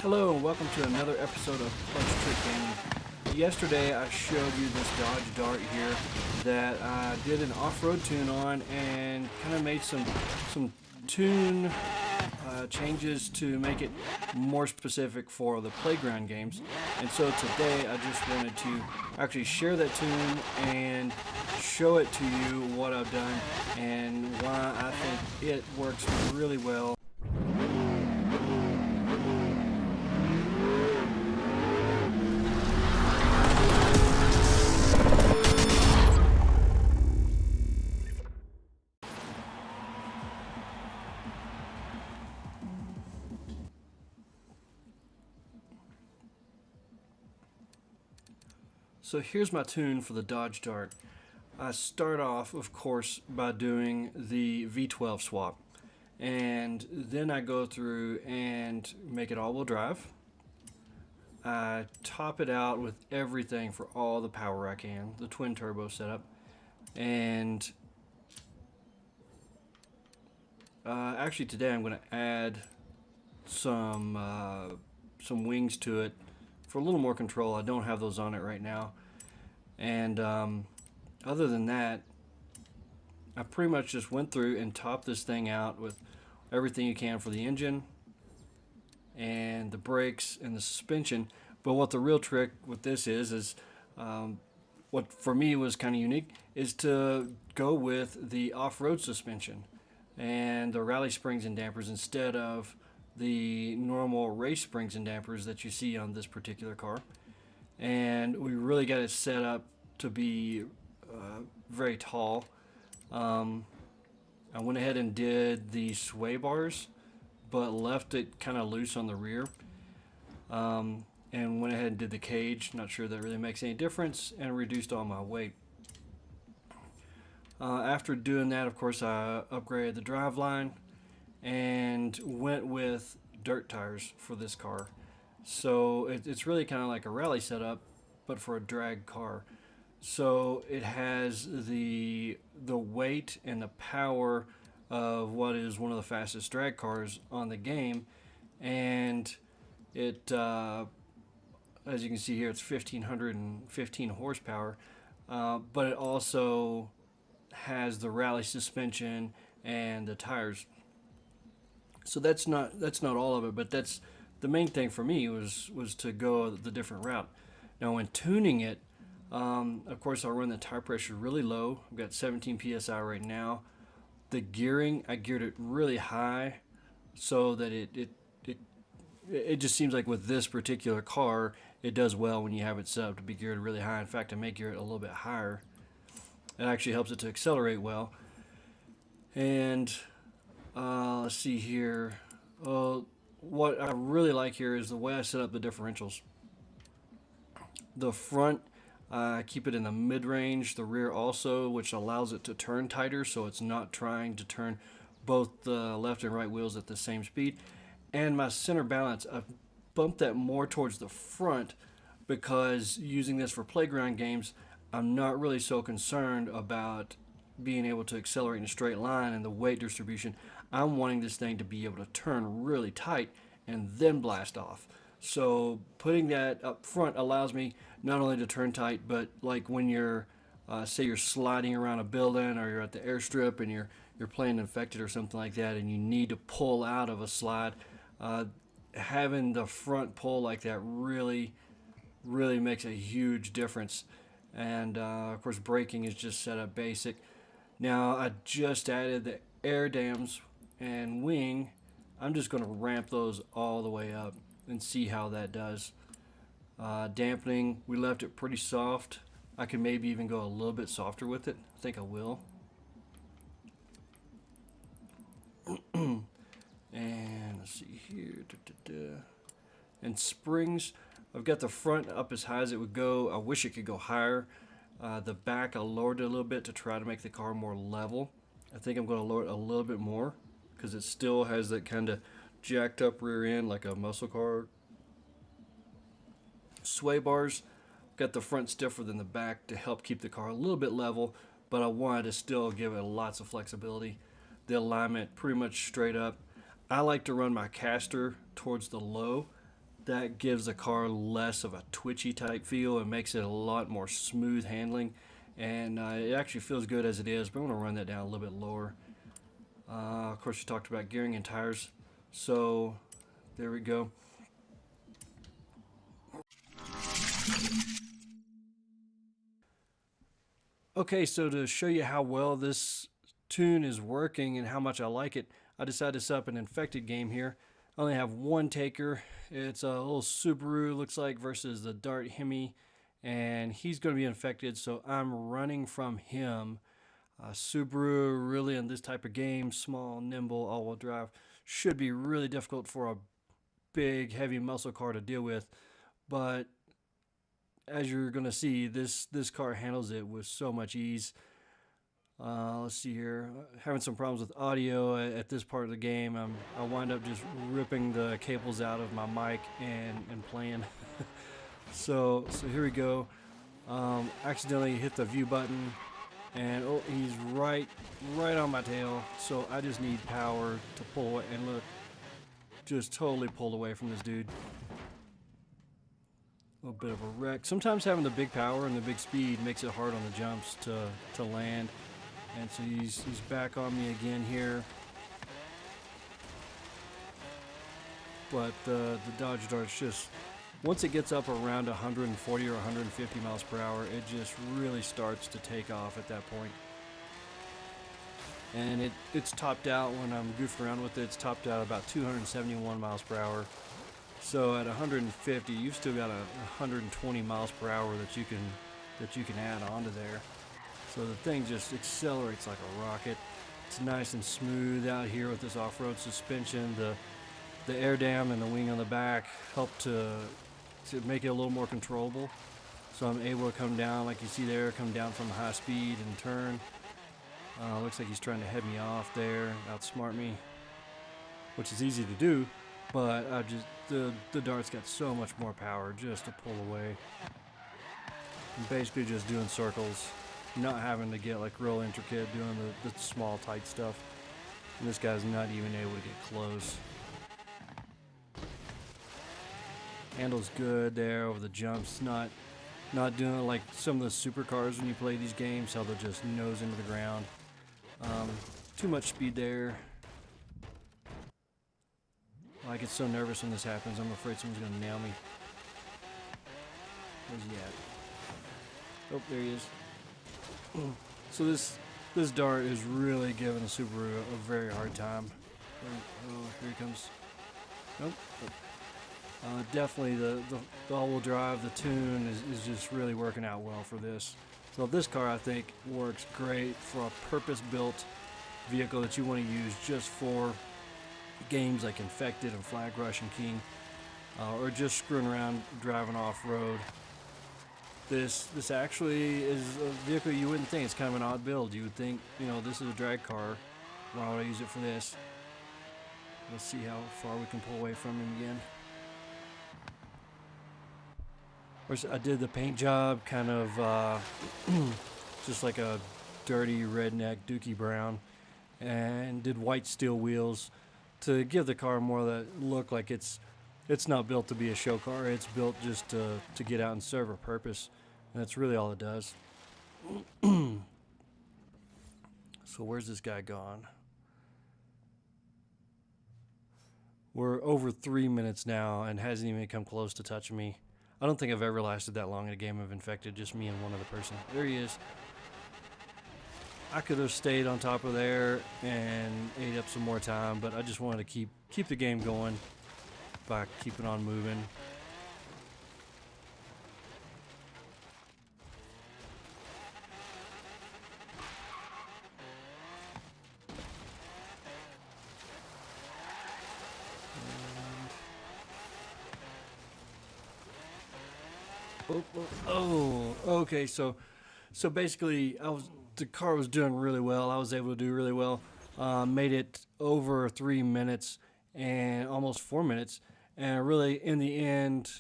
Hello and welcome to another episode of Clutch Trick Gaming. Yesterday I showed you this Dodge Dart here that I did an off-road tune on and kind of made some tune changes to make it more specific for the playground games. And so today I just wanted to actually share that tune and show it to you what I've done and why I think it works really well. So here's my tune for the Dodge Dart. I start off, of course, by doing the V12 swap. And then I go through and make it all-wheel drive. I top it out with everything for all the power I can, the twin turbo setup. And actually today I'm going to add some wings to it for a little more control. I don't have those on it right now. And other than that, I pretty much just went through and topped this thing out with everything you can for the engine and the brakes and the suspension. But what the real trick with this is what for me was kind of unique, is to go with the off-road suspension and the rally springs and dampers instead of the normal race springs and dampers that you see on this particular car. And we really got it set up to be very tall. I went ahead and did the sway bars, but left it kind of loose on the rear. And went ahead and did the cage. Not sure that really makes any difference, and reduced all my weight. After doing that, of course, I upgraded the driveline and went with dirt tires for this car. So it's really kind of like a rally setup, but for a drag car. So it has the weight and the power of what is one of the fastest drag cars on the game, and it as you can see here, it's 1515 horsepower, but it also has the rally suspension and the tires. So that's not all of it, but that's the main thing for me was to go the different route. Now when tuning it, of course I'll run the tire pressure really low. I've got 17 psi right now. The gearing, I geared it really high so that it just seems like with this particular car it does well when you have it set up to be geared really high. In fact, I may gear it a little bit higher. It actually helps it to accelerate well. And let's see here. What I really like here is the way I set up the differentials. The front, I keep it in the mid-range, the rear also, which allows it to turn tighter so it's not trying to turn both the left and right wheels at the same speed. And my center balance, I've bumped that more towards the front because using this for playground games, I'm not really so concerned about being able to accelerate in a straight line and the weight distribution. I'm wanting this thing to be able to turn really tight and then blast off. So putting that up front allows me not only to turn tight, but like when you're say you're sliding around a building or you're at the airstrip and you're playing Infected or something like that and you need to pull out of a slide, having the front pull like that really makes a huge difference. And of course braking is just set up basic. Now I just added the air dams and wing. I'm just going to ramp those all the way up and see how that does. Dampening, we left it pretty soft. I could maybe even go a little bit softer with it. I think I will. And let's see here. And springs, I've got the front up as high as it would go. I wish it could go higher. The back, I lowered it a little bit to try to make the car more level. I think I'm going to lower it a little bit more because it still has that kind of jacked up rear end like a muscle car. Sway bars, got the front stiffer than the back to help keep the car a little bit level, but I wanted to still give it lots of flexibility. The alignment pretty much straight up. I like to run my caster towards the low that gives the car less of a twitchy type feel and makes it a lot more smooth handling. And it actually feels good as it is, but I'm going to run that down a little bit lower. Of course, you talked about gearing and tires, so there we go. Okay, so to show you how well this tune is working and how much I like it, I decided to set up an infected game here. I only have one taker. It's a little Subaru, looks like, versus the Dart Hemi, and he's going to be infected, so I'm running from him. Subaru, really, in this type of game, small, nimble, all-wheel drive, should be really difficult for a big, heavy muscle car to deal with, but as you're going to see, this car handles it with so much ease. Let's see here. Having some problems with audio at this part of the game. I wind up just ripping the cables out of my mic and playing. so here we go. Accidentally hit the view button, and oh, he's right on my tail. So I just need power to pull away. And look, just totally pulled away from this dude. A little bit of a wreck. Sometimes having the big power and the big speed makes it hard on the jumps to land. And so he's back on me again here. But the Dodge Dart's just, once it gets up around 140 or 150 miles per hour, it just really starts to take off at that point. And it's topped out when I'm goofing around with it. It's topped out about 271 miles per hour. So at 150, you've still got 120 miles per hour that you can add onto there. So the thing just accelerates like a rocket. It's nice and smooth out here with this off-road suspension. The air dam and the wing on the back help to make it a little more controllable. So I'm able to come down, like you see there, come down from high speed and turn. Looks like he's trying to head me off there, outsmart me, which is easy to do, but the Dart's got so much more power just to pull away. I'm basically just doing circles, not having to get like real intricate, doing the small tight stuff. And this guy's not even able to get close. Handles good there over the jumps, not doing it like some of the supercars when you play these games, how they'll just nose into the ground. Too much speed there. I get so nervous when this happens. I'm afraid someone's gonna nail me. Where's he at? Oh, there he is. So this Dart is really giving the Subaru a very hard time. Oh, here he comes. Nope. Definitely the all-wheel drive, the tune is just really working out well for this. So this car, I think, works great for a purpose-built vehicle that you want to use just for games like Infected and Flag Rush and King, or just screwing around driving off-road. This actually is a vehicle you wouldn't think. It's kind of an odd build. You would think, you know, this is a drag car. Why would I use it for this? Let's see how far we can pull away from him again. I did the paint job kind of just like a dirty redneck Dookie Brown, and did white steel wheels to give the car more of that look like it's not built to be a show car. It's built just to get out and serve a purpose, and that's really all it does. So where's this guy gone? We're over 3 minutes now and hasn't even come close to touching me. I don't think I've ever lasted that long in a game of Infected, just me and one other person. There he is. I could have stayed on top of there and ate up some more time, but I just wanted to keep the game going by keeping on moving. Oh, okay. So basically, the car was doing really well. I was able to do really well. Made it over 3 minutes and almost 4 minutes, and really, in the end,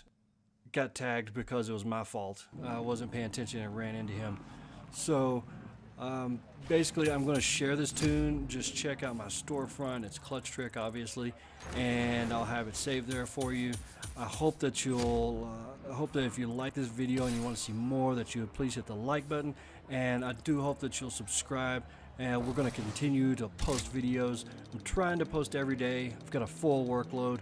got tagged because it was my fault. I wasn't paying attention and ran into him. So Basically, I'm going to share this tune. Just check out my storefront. It's Clutch Trick, obviously, and I'll have it saved there for you. I hope that I hope that if you like this video and you want to see more, that you would please hit the like button. And I do hope that you'll subscribe. And we're going to continue to post videos. I'm trying to post every day. I've got a full workload,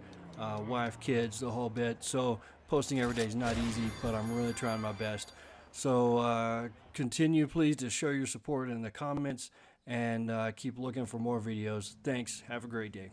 wife, kids, the whole bit. So posting every day is not easy, but I'm really trying my best. So continue, please, to show your support in the comments and keep looking for more videos. Thanks. Have a great day.